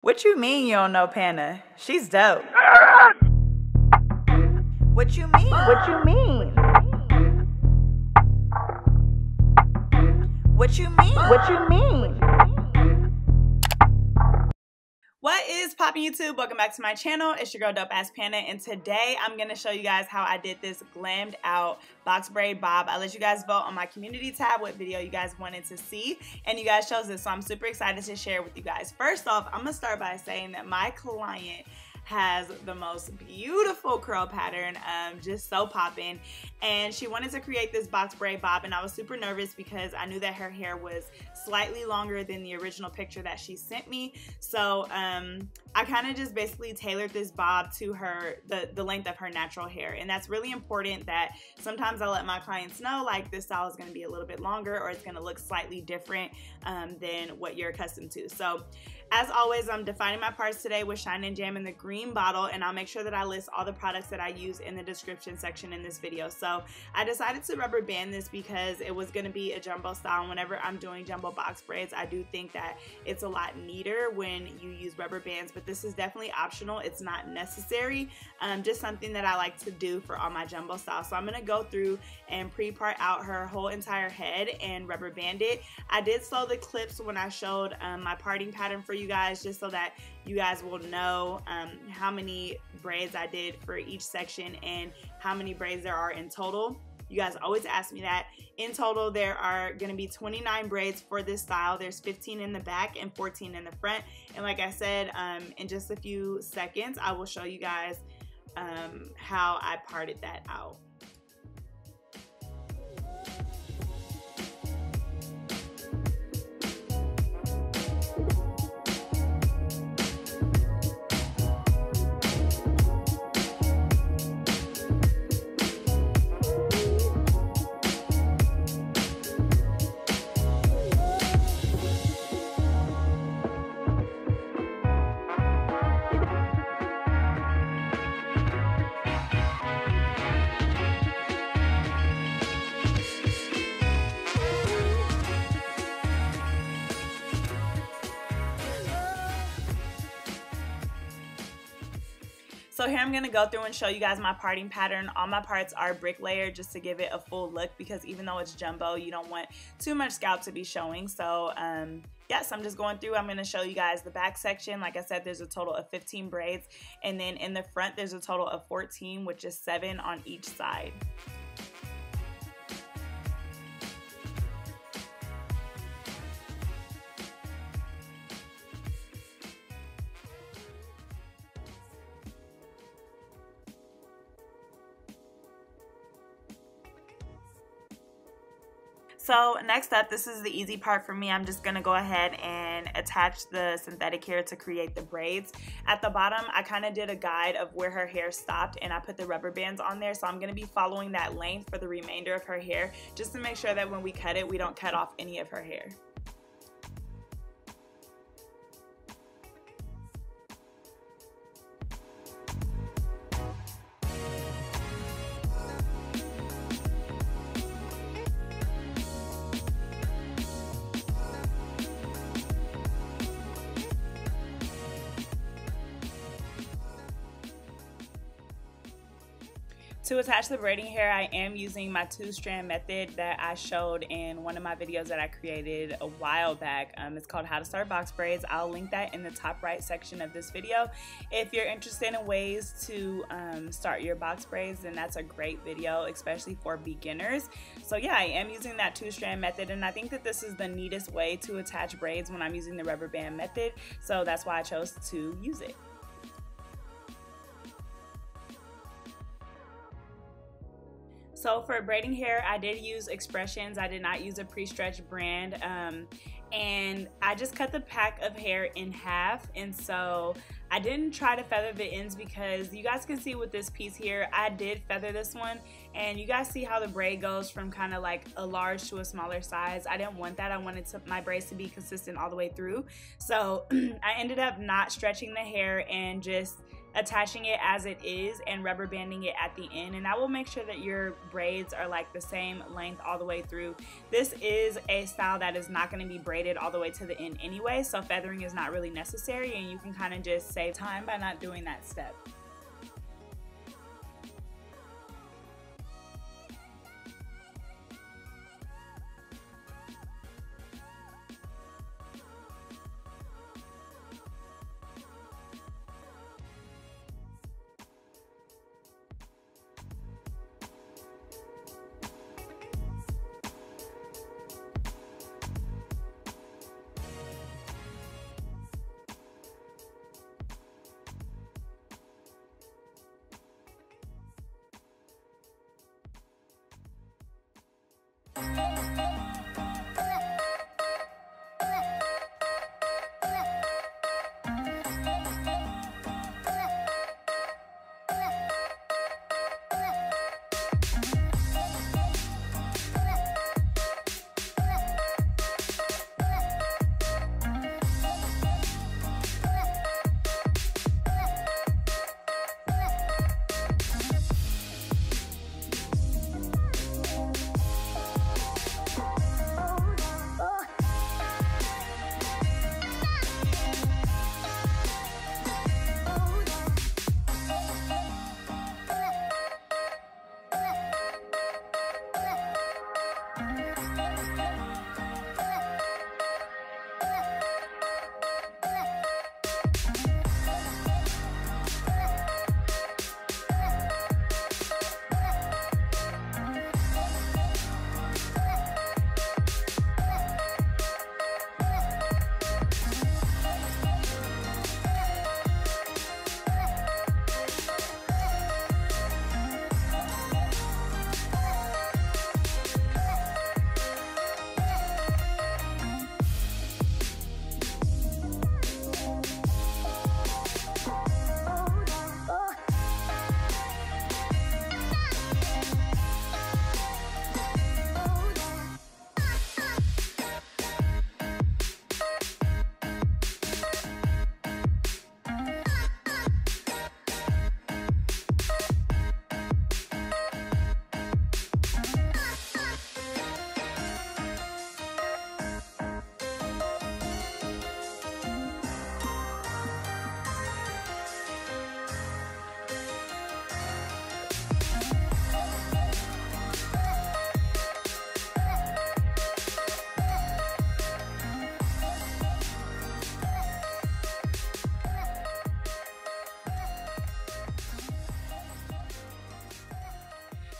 What you mean you don't know Pana? She's dope. What you mean? What you mean? What you mean? What you mean? What is poppin' YouTube? Welcome back to my channel. It's your girl DOPEaxxPANA, and today I'm gonna show you guys how I did this glammed out box braid bob. I let you guys vote on my community tab what video you guys wanted to see, and you guys chose this, so I'm super excited to share with you guys. First off, I'm gonna start by saying that my client has the most beautiful curl pattern, just so poppin', and she wanted to create this box braid bob, and I was super nervous because I knew that her hair was slightly longer than the original picture that she sent me. So I kind of just basically tailored this bob to her, the length of her natural hair, and that's really important. That sometimes I let my clients know, like, this style is going to be a little bit longer, or it's going to look slightly different than what you're accustomed to. So as always, I'm defining my parts today with Shine and Jam in the green bottle, and I'll make sure that I list all the products that I use in the description section in this video. So I decided to rubber band this because it was going to be a jumbo style, and whenever I'm doing jumbo box braids, I do think that it's a lot neater when you use rubber bands, but this is definitely optional. It's not necessary, just something that I like to do for all my jumbo styles. So I'm going to go through and pre-part out her whole entire head and rubber band it. I did slow the clips when I showed my parting pattern for you guys, just so that you guys will know how many braids I did for each section and how many braids there are in total. You guys always ask me that. In total, there are going to be 29 braids for this style. There's 15 in the back and 14 in the front. And like I said, in just a few seconds, I will show you guys how I parted that out. So here I'm going to go through and show you guys my parting pattern. All my parts are brick layered just to give it a full look, because even though it's jumbo, you don't want too much scalp to be showing. So yes, I'm just going through. I'm going to show you guys the back section. Like I said, there's a total of 15 braids, and then in the front there's a total of 14, which is 7 on each side. So next up, this is the easy part for me. I'm just gonna go ahead and attach the synthetic hair to create the braids. At the bottom, I kind of did a guide of where her hair stopped, and I put the rubber bands on there. So I'm gonna be following that length for the remainder of her hair, just to make sure that when we cut it, we don't cut off any of her hair. To attach the braiding hair, I am using my 2-strand method that I showed in one of my videos that I created a while back. It's called How to Start Box Braids. I'll link that in the top right section of this video. If you're interested in ways to start your box braids, then that's a great video, especially for beginners. So yeah, I am using that 2-strand method, and I think that this is the neatest way to attach braids when I'm using the rubber band method. So that's why I chose to use it. So for braiding hair, I did use Expressions. I did not use a pre-stretched brand, and I just cut the pack of hair in half, and so I didn't try to feather the ends, because you guys can see with this piece here, I did feather this one, and you guys see how the braid goes from kind of like a large to a smaller size. I didn't want that. I wanted my braids to be consistent all the way through, so I ended up not stretching the hair and just attaching it as it is and rubber banding it at the end, and that will make sure that your braids are like the same length all the way through. This is a style that is not going to be braided all the way to the end anyway, so feathering is not really necessary, and you can kind of just save time by not doing that step.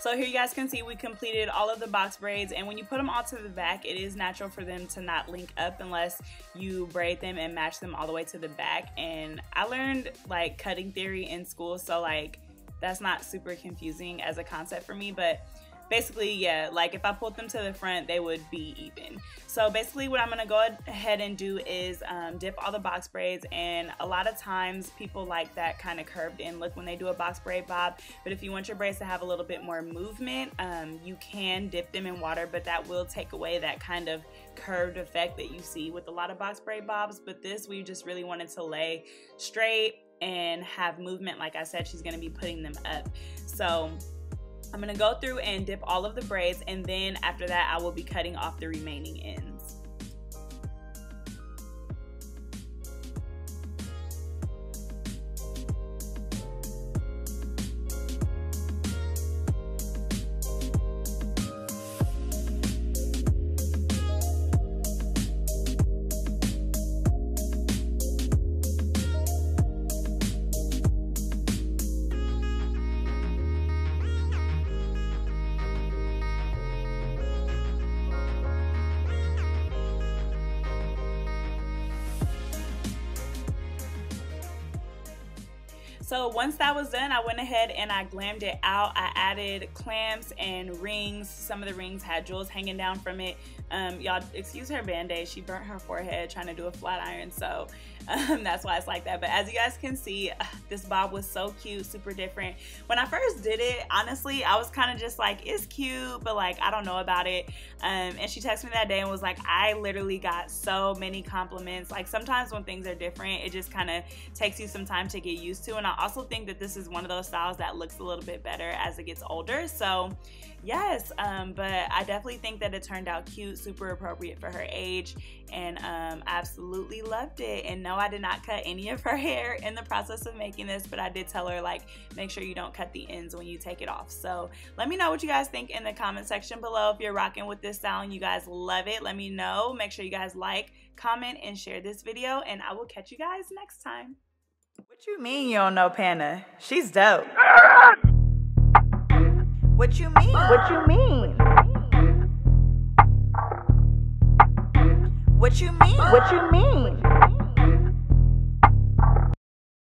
So here you guys can see we completed all of the box braids, and when you put them all to the back, it is natural for them to not link up unless you braid them and match them all the way to the back. And I learned like cutting theory in school, so like that's not super confusing as a concept for me, but basically, yeah, like if I pulled them to the front, they would be even. So basically what I'm gonna go ahead and do is dip all the box braids, and a lot of times people like that kind of curved in look when they do a box braid bob, but if you want your braids to have a little bit more movement, you can dip them in water, but that will take away that kind of curved effect that you see with a lot of box braid bobs. But this, we just really wanted to lay straight and have movement. Like I said, she's gonna be putting them up. So I'm gonna go through and dip all of the braids, and then after that I will be cutting off the remaining ends. So once that was done, I went ahead and I glammed it out. I added clamps and rings. Some of the rings had jewels hanging down from it. Y'all excuse her band-aid. She burnt her forehead trying to do a flat iron. So That's why it's like that. But as you guys can see, this bob was so cute, super different. When I first did it, honestly, I was kind of just like, it's cute, but like, I don't know about it. And she texted me that day and was like, I literally got so many compliments. Like sometimes when things are different, it just kind of takes you some time to get used to. And I also think that this is one of those styles that looks a little bit better as it gets older. So yes, but I definitely think that it turned out cute, super appropriate for her age, and absolutely loved it. And no, I did not cut any of her hair in the process of making this, but I did tell her, like, make sure you don't cut the ends when you take it off. So let me know what you guys think in the comment section below. If you're rocking with this style and you guys love it, let me know. Make sure you guys like, comment, and share this video, and I will catch you guys next time. What you mean you don't know Pana? She's dope. What you mean? What you mean? What you mean? What you mean?